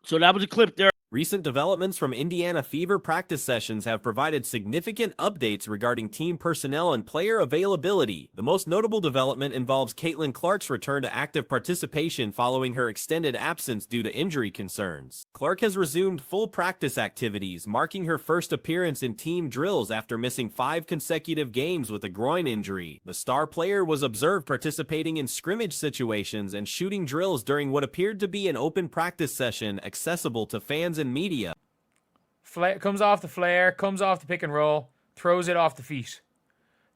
So that was a clip there. Recent developments from Indiana Fever practice sessions have provided significant updates regarding team personnel and player availability. The most notable development involves Caitlin Clark's return to active participation following her extended absence due to injury concerns. Clark has resumed full practice activities, marking her first appearance in team drills after missing 5 consecutive games with a groin injury. The star player was observed participating in scrimmage situations and shooting drills during what appeared to be an open practice session accessible to fans and media. Comes off the flare, comes off the pick and roll, throws it off the feet.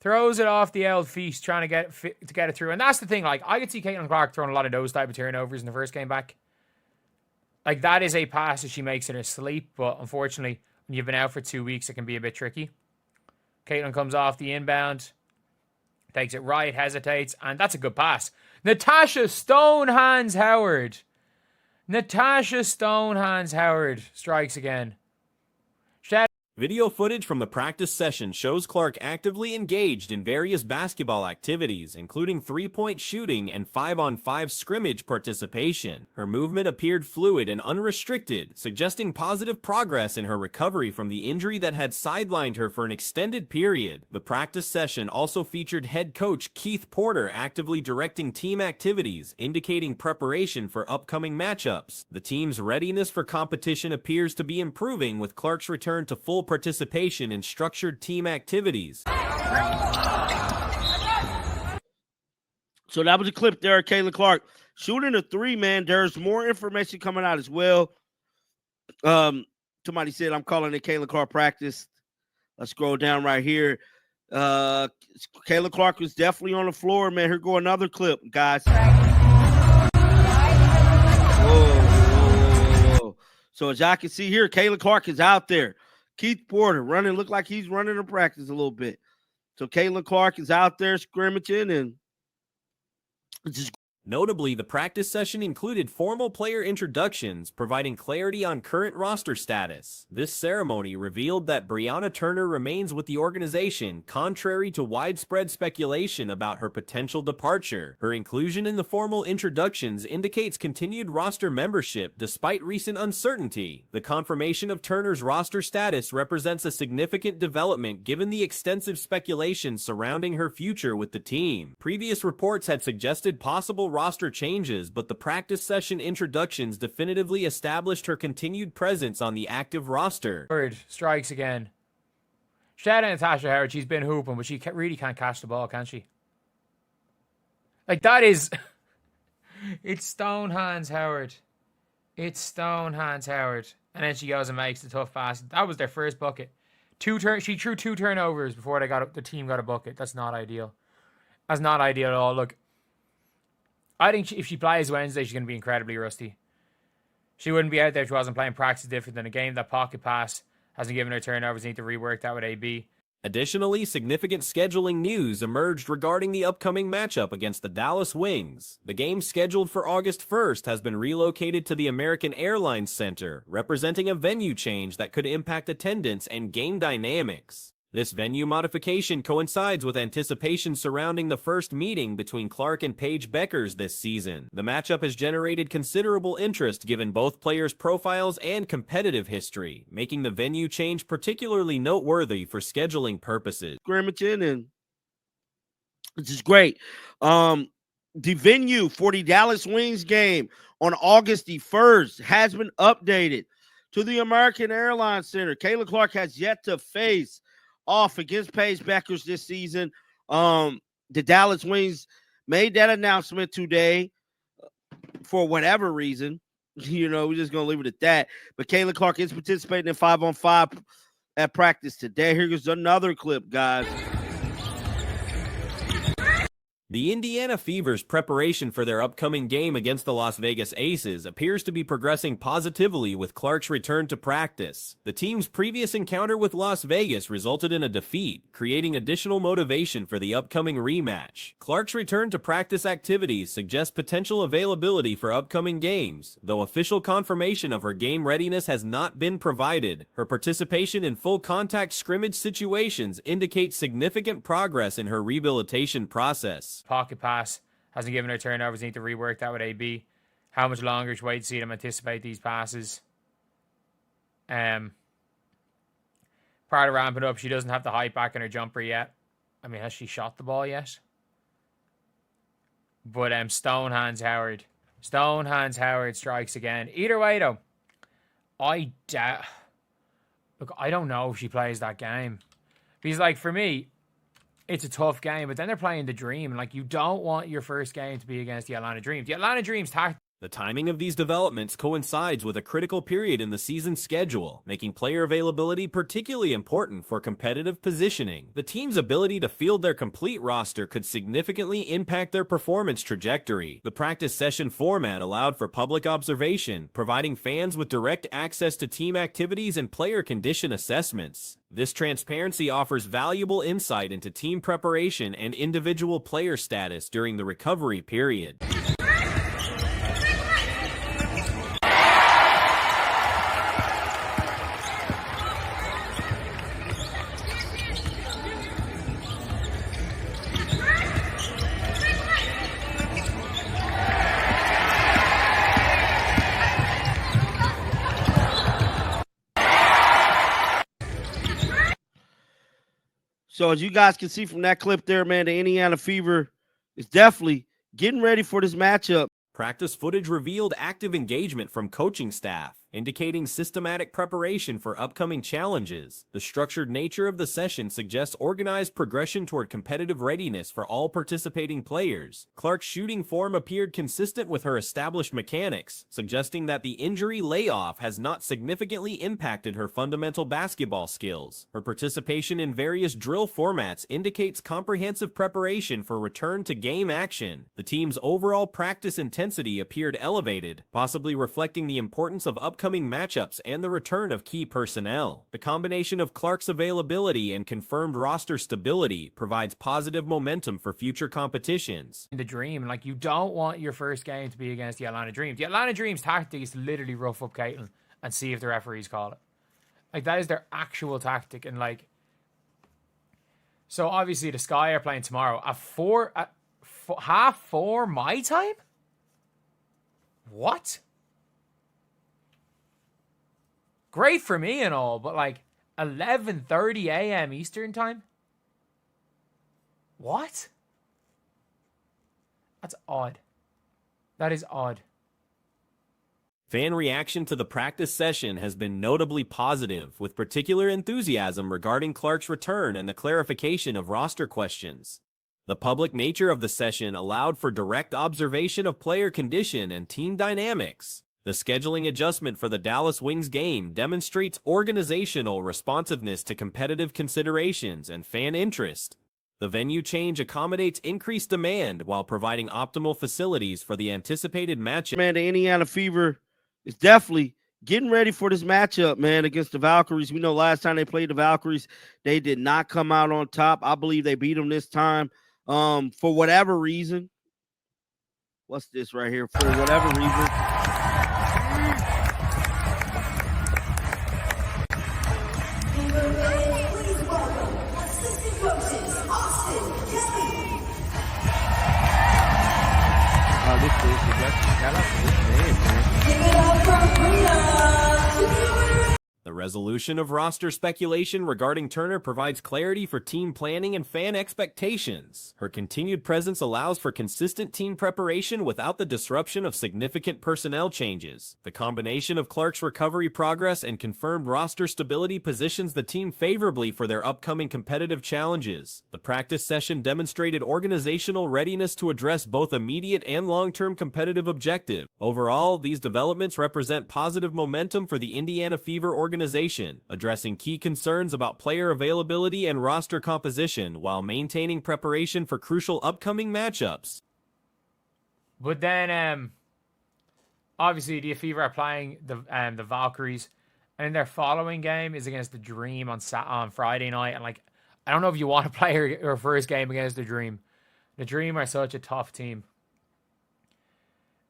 Throws it off the old feet, trying to get it through. And that's the thing, like, I could see Caitlin Clark throwing a lot of those type of turnovers in the first game back. Like, that is a pass that she makes in her sleep, but unfortunately, when you've been out for 2 weeks, it can be a bit tricky. Caitlin comes off the inbound, takes it right, hesitates, and that's a good pass. Natasha Stonehands Howard. Natasha Stonehands Howard strikes again. Video footage from the practice session shows Clark actively engaged in various basketball activities, including 3-point shooting and 5-on-5 scrimmage participation. Her movement appeared fluid and unrestricted, suggesting positive progress in her recovery from the injury that had sidelined her for an extended period. The practice session also featured head coach Keith Porter actively directing team activities, indicating preparation for upcoming matchups. The team's readiness for competition appears to be improving, with Clark's return to full participation in structured team activities. So that was a clip there of Caitlin Clark shooting a 3, man. There's more information coming out as well. Somebody said I'm calling it Caitlin Clark practice. Let's scroll down right here. Caitlin Clark was definitely on the floor, man. Here go another clip, guys. Whoa. So as y'all can see here, Caitlin Clark is out there. Keith Porter running, look like he's running in practice a little bit. So Caitlin Clark is out there scrimmaging, and just notably, the practice session included formal player introductions, providing clarity on current roster status. This ceremony revealed that Brianna Turner remains with the organization, contrary to widespread speculation about her potential departure. Her inclusion in the formal introductions indicates continued roster membership despite recent uncertainty. The confirmation of Turner's roster status represents a significant development given the extensive speculation surrounding her future with the team. Previous reports had suggested possible roster changes, but the practice session introductions definitively established her continued presence on the active roster. Howard strikes again. Shout out Natasha Howard. She's been hooping, but she really can't catch the ball, can she? Like, that is... It's Stonehands Howard. It's Stonehands Howard. And then she goes and makes the tough pass. That was their first bucket. She threw 2 turnovers before the team got a bucket. That's not ideal. That's not ideal at all. Look, I think if she plays Wednesday, she's going to be incredibly rusty. She wouldn't be out there if she wasn't playing practice different than a game. That pocket pass hasn't given her turnovers. Need to rework that with AB. Additionally, significant scheduling news emerged regarding the upcoming matchup against the Dallas Wings. The game scheduled for August 1st has been relocated to the American Airlines Center, representing a venue change that could impact attendance and game dynamics. This venue modification coincides with anticipation surrounding the first meeting between Clark and Paige Beckers this season. The matchup has generated considerable interest given both players' profiles and competitive history, making the venue change particularly noteworthy for scheduling purposes. Scrimmaging, and this is great. The venue for the Dallas Wings game on August the 1st has been updated to the American Airlines Center. Caitlin Clark has yet to face off against Paige Beckers this season. The Dallas Wings made that announcement today for whatever reason. You know, we're just going to leave it at that. But Caitlin Clark is participating in 5-on-5 at practice today. Here's another clip, guys. The Indiana Fever's preparation for their upcoming game against the Las Vegas Aces appears to be progressing positively with Clark's return to practice. The team's previous encounter with Las Vegas resulted in a defeat, creating additional motivation for the upcoming rematch. Clark's return to practice activities suggests potential availability for upcoming games, though official confirmation of her game readiness has not been provided. Her participation in full contact scrimmage situations indicates significant progress in her rehabilitation process. Pocket pass hasn't given her turnovers. Need to rework that with AB. how much longer should we wait to see them anticipate these passes? Part of ramping up, she doesn't have the height back in her jumper yet. I mean, has she shot the ball yet? But Stonehands Howard strikes again. Either way, though, look, I don't know if she plays that game. Because, like, for me, it's a tough game. But then they're playing the Dream. And, like, you don't want your first game to be against the Atlanta Dream. The Atlanta Dream's tactic. The timing of these developments coincides with a critical period in the season's schedule, making player availability particularly important for competitive positioning. The team's ability to field their complete roster could significantly impact their performance trajectory. The practice session format allowed for public observation, providing fans with direct access to team activities and player condition assessments. This transparency offers valuable insight into team preparation and individual player status during the recovery period. So as you guys can see from that clip there, man, the Indiana Fever is definitely getting ready for this matchup. Practice footage revealed active engagement from coaching staff, indicating systematic preparation for upcoming challenges. The structured nature of the session suggests organized progression toward competitive readiness for all participating players. Clark's shooting form appeared consistent with her established mechanics, suggesting that the injury layoff has not significantly impacted her fundamental basketball skills. Her participation in various drill formats indicates comprehensive preparation for return to game action. The team's overall practice intensity appeared elevated, possibly reflecting the importance of upcoming matchups and the return of key personnel. The combination of Clark's availability and confirmed roster stability provides positive momentum for future competitions. The Dream, like, you don't want your first game to be against the Atlanta Dream. The Atlanta Dream's tactic is to literally rough up Caitlin and see if the referees call it. Like, that is their actual tactic. And, like, so obviously the Sky are playing tomorrow at 4:30 my time. What? Great for me and all, but like 11:30 a.m. Eastern time? What? That's odd. That is odd. Fan reaction to the practice session has been notably positive, with particular enthusiasm regarding Clark's return and the clarification of roster questions. The public nature of the session allowed for direct observation of player condition and team dynamics. The scheduling adjustment for the Dallas Wings game demonstrates organizational responsiveness to competitive considerations and fan interest. The venue change accommodates increased demand while providing optimal facilities for the anticipated matchup. Man, the Indiana Fever is definitely getting ready for this matchup, man, against the Valkyries. We know last time they played the Valkyries, they did not come out on top. I believe they beat them this time for whatever reason. What's this right here? For whatever reason. The resolution of roster speculation regarding Turner provides clarity for team planning and fan expectations. Her continued presence allows for consistent team preparation without the disruption of significant personnel changes. The combination of Clark's recovery progress and confirmed roster stability positions the team favorably for their upcoming competitive challenges. The practice session demonstrated organizational readiness to address both immediate and long-term competitive objectives. Overall, these developments represent positive momentum for the Indiana Fever organization, addressing key concerns about player availability and roster composition while maintaining preparation for crucial upcoming matchups. But then, obviously, the Fever are playing the Valkyries, and their following game is against the Dream on Friday night. And like, I don't know if you want to play your first game against the Dream. The Dream are such a tough team.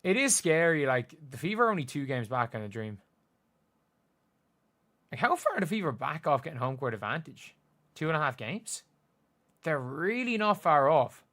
It is scary. Like, the Fever are only 2 games back on the Dream. Like, how far are the Fever back off getting home court advantage? 2.5 games? They're really not far off.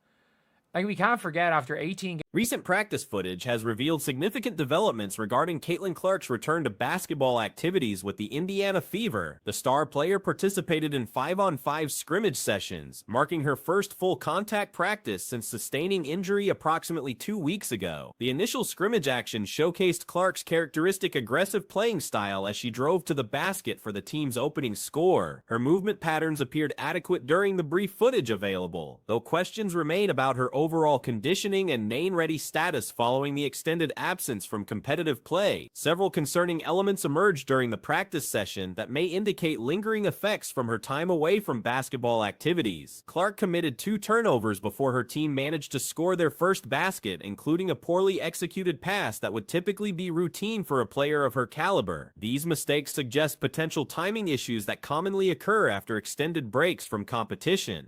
Like, we can't forget, after 18 games, Recent practice footage has revealed significant developments regarding Caitlin Clark's return to basketball activities with the Indiana Fever. The star player participated in 5-on-5 scrimmage sessions, marking her first full contact practice since sustaining injury approximately 2 weeks ago. The initial scrimmage action showcased Clark's characteristic aggressive playing style as she drove to the basket for the team's opening score. Her movement patterns appeared adequate during the brief footage available, though questions remain about her overall conditioning and ready status following the extended absence from competitive play. Several concerning elements emerged during the practice session that may indicate lingering effects from her time away from basketball activities. Clark committed 2 turnovers before her team managed to score their first basket, including a poorly executed pass that would typically be routine for a player of her caliber. These mistakes suggest potential timing issues that commonly occur after extended breaks from competition.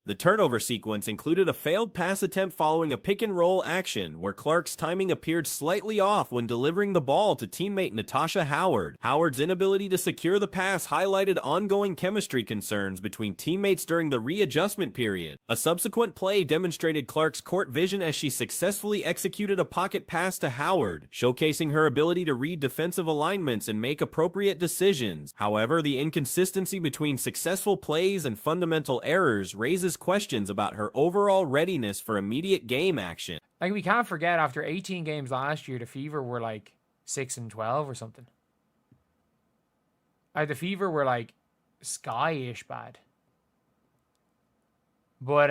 The turnover sequence included a failed pass attempt following a pick-and-roll action, where Clark's timing appeared slightly off when delivering the ball to teammate Natasha Howard. Howard's inability to secure the pass highlighted ongoing chemistry concerns between teammates during the readjustment period. A subsequent play demonstrated Clark's court vision as she successfully executed a pocket pass to Howard, showcasing her ability to read defensive alignments and make appropriate decisions. However, the inconsistency between successful plays and fundamental errors raises questions about her overall readiness for immediate game action. Like, we can't forget, after 18 games last year, the Fever were like 6-12 or something. The Fever were like sky-ish bad. But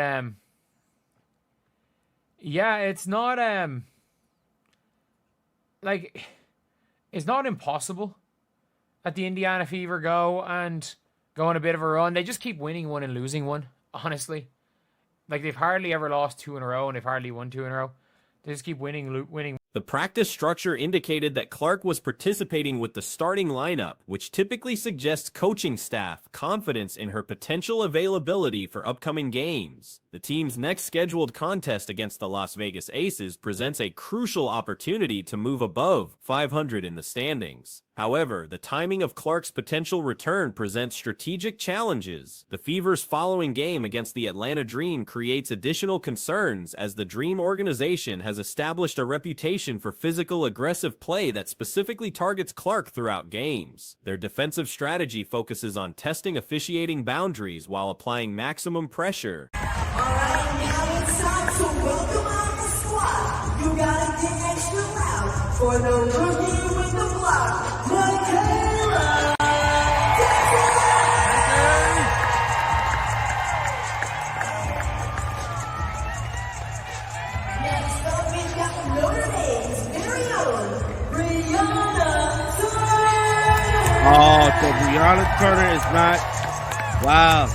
yeah, it's not like, it's not impossible that the Indiana Fever go on a bit of a run. They just keep winning one and losing one. Honestly, like, they've hardly ever lost 2 in a row, and they've hardly won 2 in a row. They just keep winning. The practice structure indicated that Clark was participating with the starting lineup, which typically suggests coaching staff confidence in her potential availability for upcoming games. The team's next scheduled contest against the Las Vegas Aces presents a crucial opportunity to move above 500 in the standings. However, the timing of Clark's potential return presents strategic challenges. The Fever's following game against the Atlanta Dream creates additional concerns, as the Dream organization has established a reputation for physical aggressive play that specifically targets Clark throughout games. Their defensive strategy focuses on testing officiating boundaries while applying maximum pressure. Alright, now it's time to welcome out the squad. You gotta get extra loud for the rookie with the block, Michaela Jackson! Next up, we've got Notre Dame's very own Brianna Turner! Oh, so Brianna Turner is not. Wow.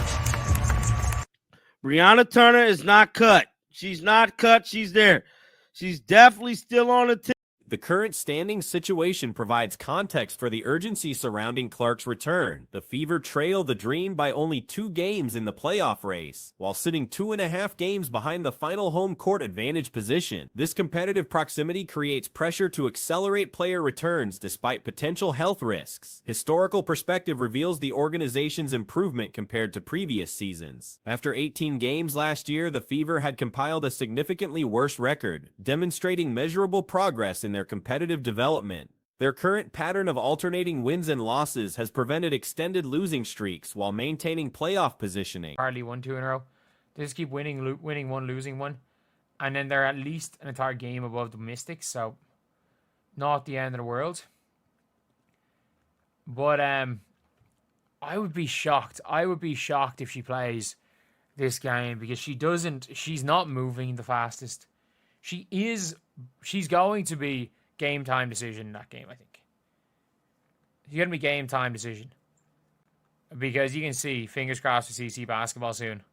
Brianna Turner is not cut. She's not cut. She's there. She's definitely still on the team. The current standing situation provides context for the urgency surrounding Clark's return. The Fever trail the Dream by only 2 games in the playoff race, while sitting 2.5 games behind the final home court advantage position. This competitive proximity creates pressure to accelerate player returns despite potential health risks. Historical perspective reveals the organization's improvement compared to previous seasons. After 18 games last year, the Fever had compiled a significantly worse record, demonstrating measurable progress in their competitive development. Their current pattern of alternating wins and losses has prevented extended losing streaks while maintaining playoff positioning. Hardly won 2 in a row. They just keep winning one, losing one. And then they're at least an entire game above the Mystics, so not the end of the world. But I would be shocked. I would be shocked if she plays this game, because she's not moving the fastest. She's going to be game time decision in that game, I think. She's going to be game time decision. Because you can see, fingers crossed for CC basketball soon.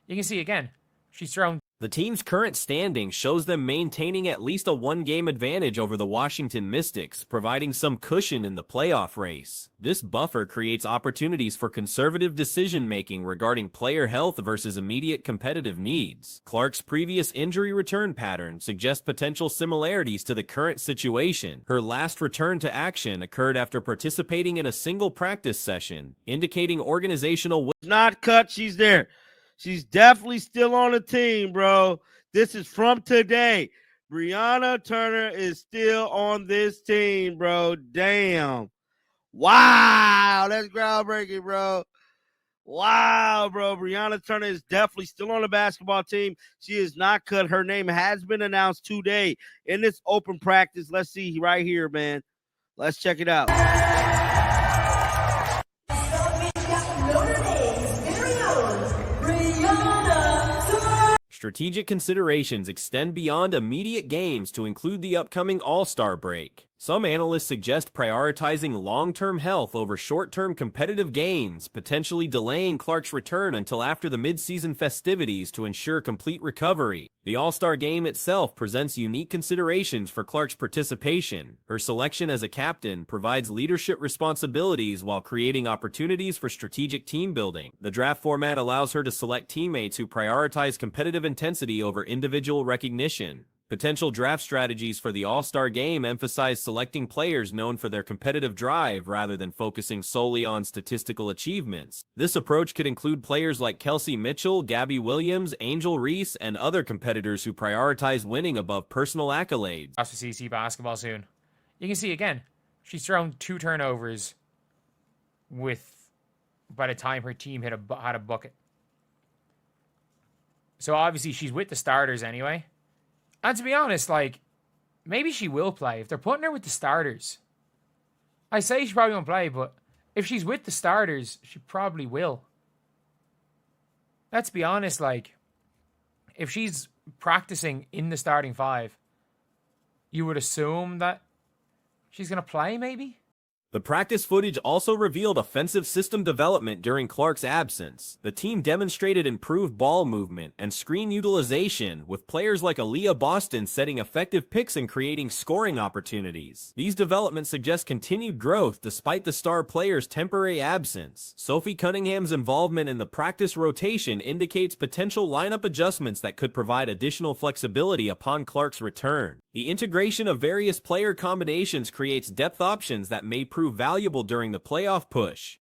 You can see again, she's thrown. The team's current standing shows them maintaining at least a one-game advantage over the Washington Mystics, providing some cushion in the playoff race. This buffer creates opportunities for conservative decision-making regarding player health versus immediate competitive needs. Clark's previous injury return pattern suggests potential similarities to the current situation. Her last return to action occurred after participating in a single practice session, indicating organizational Not cut. She's there. She's definitely still on the team, bro. This is from today. Brianna Turner is still on this team, bro. Damn. Wow. That's groundbreaking, bro. Wow, bro. Brianna Turner is definitely still on the basketball team. She is not cut. Her name has been announced today in this open practice. Let's see right here, man. Let's check it out. Notre Dame's very own Brianna Turner. Strategic considerations extend beyond immediate games to include the upcoming All-Star break. Some analysts suggest prioritizing long-term health over short-term competitive gains, potentially delaying Clark's return until after the mid-season festivities to ensure complete recovery. The All-Star game itself presents unique considerations for Clark's participation. Her selection as a captain provides leadership responsibilities while creating opportunities for strategic team building. The draft format allows her to select teammates who prioritize competitive intensity over individual recognition. Potential draft strategies for the All-Star game emphasize selecting players known for their competitive drive rather than focusing solely on statistical achievements. This approach could include players like Kelsey Mitchell, Gabby Williams, Angel Reese, and other competitors who prioritize winning above personal accolades. That's for CC basketball soon. You can see again, she's thrown 2 turnovers by the time her team had a bucket. So obviously she's with the starters anyway. And to be honest, like, maybe she will play. If they're putting her with the starters, I say she probably won't play, but if she's with the starters, she probably will. Let's be honest, like, if she's practicing in the starting 5, you would assume that she's going to play, maybe? The practice footage also revealed offensive system development during Clark's absence. The team demonstrated improved ball movement and screen utilization, with players like Aaliyah Boston setting effective picks and creating scoring opportunities. These developments suggest continued growth despite the star player's temporary absence. Sophie Cunningham's involvement in the practice rotation indicates potential lineup adjustments that could provide additional flexibility upon Clark's return. The integration of various player combinations creates depth options that may prove valuable during the playoff push.